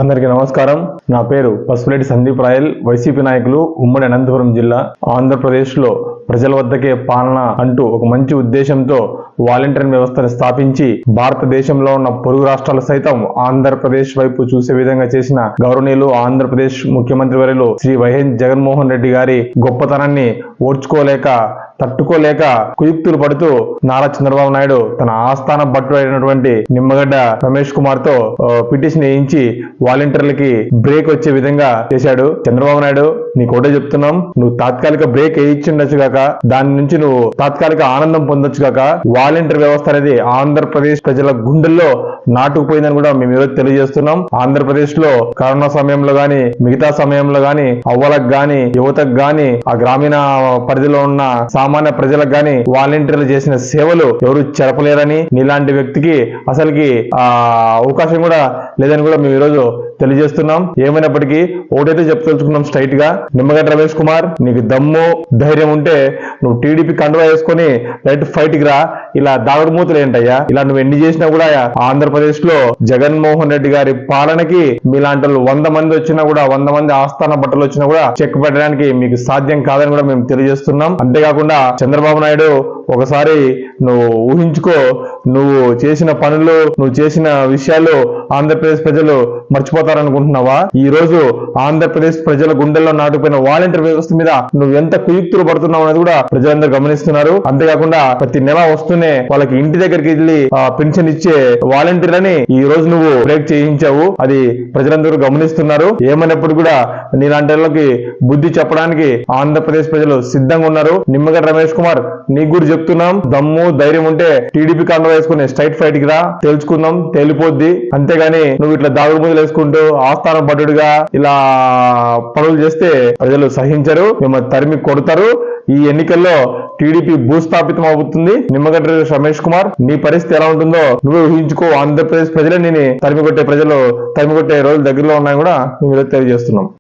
అందరికీ నమస్కారం. నా పేరు పసుపులేటి సందీప్ రాయల్. వైసీపీ నాయకులు, ఉమ్మడి అనంతపురం జిల్లా. ఆంధ్రప్రదేశ్ లో ప్రజల వద్దకే పాలన అంటూ ఒక మంచి ఉద్దేశంతో వాలంటీర్ వ్యవస్థను స్థాపించి భారతదేశంలో ఉన్న పొరుగు రాష్ట్రాలు సైతం ఆంధ్రప్రదేశ్ వైపు చూసే విధంగా చేసిన గౌరవనీయులు ఆంధ్రప్రదేశ్ ముఖ్యమంత్రి వర్యులు శ్రీ వైఎస్ జగన్మోహన్ రెడ్డి గారి గొప్పతనాన్ని ఓర్చుకోలేక, తట్టుకోలేక కుయుక్తులు పడుతూ నారా చంద్రబాబు నాయుడు తన ఆస్థాన భట్టుడు అయినటువంటి నిమ్మగడ్డ రమేష్ కుమార్ తో పిటిషన్ వేయించి వాలంటీర్లకి బ్రేక్ వచ్చే విధంగా చేశాడు. చంద్రబాబు నాయుడు, నీకు ఒకటే చెప్తున్నాం, నువ్వు తాత్కాలిక బ్రేక్ వేయించుండొచ్చు కాక, దాని నుంచి నువ్వు తాత్కాలిక ఆనందం పొందొచ్చు కాక, వాలంటీర్ వ్యవస్థ అనేది ఆంధ్రప్రదేశ్ ప్రజల గుండెల్లో నాటుకుపోయిందని కూడా మేము ఈరోజు తెలియజేస్తున్నాం. ఆంధ్రప్రదేశ్ లో కరోనా సమయంలో గాని, మిగతా సమయంలో గాని, అవ్వలకు గాని, యువతకు గాని, ఆ గ్రామీణ పరిధిలో ఉన్న సామాన్య ప్రజలకు గాని వాలంటీర్లు చేసిన సేవలు ఎవరు చెరపలేరని, నీలాంటి వ్యక్తికి అసలుకి అవకాశం కూడా లేదని కూడా మేము ఈరోజు తెలియజేస్తున్నాం. ఏమైనప్పటికీ ఒకటైతే చెప్తలుచుకున్నాం స్ట్రైట్ గా, నిమ్మగడ్డ రమేష్ కుమార్, నీకు దమ్ము ధైర్యం ఉంటే నువ్వు టీడీపీ కండువా వేసుకొని రైట్ ఫైట్ కి రా. ఇలా దాగుడు మూతలు ఏంటయ్యా? ఇలా నువ్వు ఎన్ని చేసినా కూడా ఆంధ్రప్రదేశ్ లో జగన్మోహన్ రెడ్డి గారి పాలనకి మీలాంటి వాళ్ళు 100 మంది వచ్చినా కూడా, 100 మంది ఆస్థాన బట్టలు వచ్చినా కూడా చెక్ పెట్టడానికి మీకు సాధ్యం కాదని కూడా మేము తెలియజేస్తున్నాం. అంతేకాకుండా చంద్రబాబు నాయుడు, ఒకసారి నువ్వు ఊహించుకో, నువ్వు చేసిన పనులు, నువ్వు చేసిన విషయాలు ఆంధ్రప్రదేశ్ ప్రజలు మర్చిపోతారనుకుంటున్నావా? ఈ రోజు ఆంధ్రప్రదేశ్ ప్రజల గుండెల్లో నాటుకుపోయిన వాలంటీర్ వ్యవస్థ మీద నువ్వు ఎంత కుయుక్తులు పడుతున్నావు అనేది కూడా ప్రజలందరూ గమనిస్తున్నారు. అంతేకాకుండా ప్రతి నెల వస్తూనే వాళ్ళకి ఇంటి దగ్గరికి వెళ్ళి పెన్షన్ ఇచ్చే వాలంటీర్లని ఈ రోజు నువ్వు బ్రేక్ చేయించావు. అది ప్రజలందరూ గమనిస్తున్నారు. ఏమైనప్పుడు కూడా నీలాంటి వాళ్ళకి బుద్ధి చెప్పడానికి ఆంధ్రప్రదేశ్ ప్రజలు సిద్ధంగా ఉన్నారు. నిమ్మగడ్డ రమేష్ కుమార్, నీకు కూడా చెప్తున్నాం, దమ్ము ధైర్యం ఉంటే టీడీపీ కండువా వేసుకుని స్ట్రైట్ ఫైట్ కి రా, తెలుసుకుందాం, తేలిపోద్ది. అంతేగాని నువ్వు ఇట్లా దాగుడు మూదలు వేసుకుంటూ ఆస్థాన భటుడుగా ఇలా పనులు చేస్తే ప్రజలు సహించరు, మిమ్మల్ని తరిమి కొడతారు. ఈ ఎన్నికల్లో టీడీపీ భూస్థాపితం అవుతుంది. నిమ్మగడ్డ రమేష్ కుమార్, నీ పరిస్థితి ఎలా ఉంటుందో నువ్వే ఊహించుకో. ఆంధ్రప్రదేశ్ ప్రజలే నేను తరిమి కొట్టే రోజులు దగ్గరలో ఉన్నాయని కూడా మేము తెలియజేస్తున్నాం.